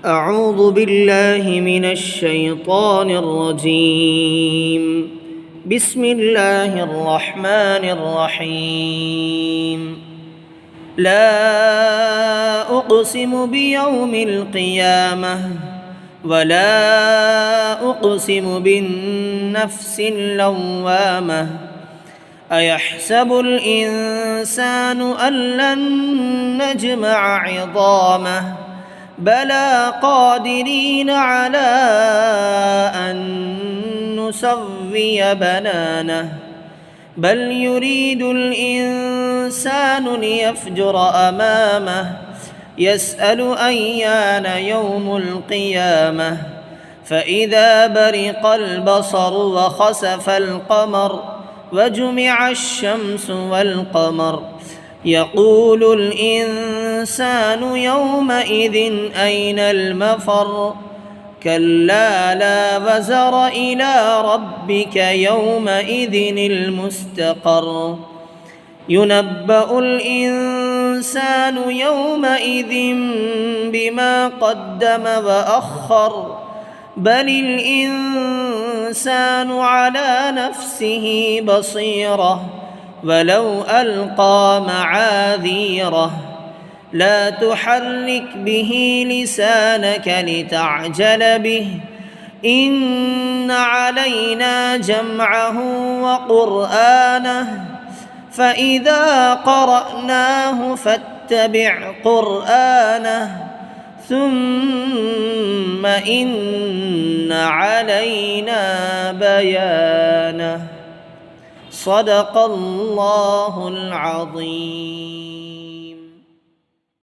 أعوذ بالله من الشيطان الرجيم. بسم الله الرحمن الرحيم. لا أقسم بيوم القيامة ولا أقسم بالنفس اللوامة أيحسب الإنسان أن لن نجمع عظامه بلى قادرين على أن نسوي بنانه بل يريد الإنسان ليفجر أمامه يسأل أيان يوم القيامة فإذا برق البصر وخسف القمر وجمع الشمس والقمر يقول الإنسان يومئذ أين المفر كلا لا وزر إلى ربك يومئذ المستقر ينبأ الإنسان يومئذ بما قدم وأخر بل الإنسان على نفسه بصيرة ولو ألقى معاذيره لا تحرك به لسانك لتعجل به إن علينا جمعه وقرآنه فإذا قرأناه فاتبع قرآنه ثم إن علينا بيانه صدق الله العظيم.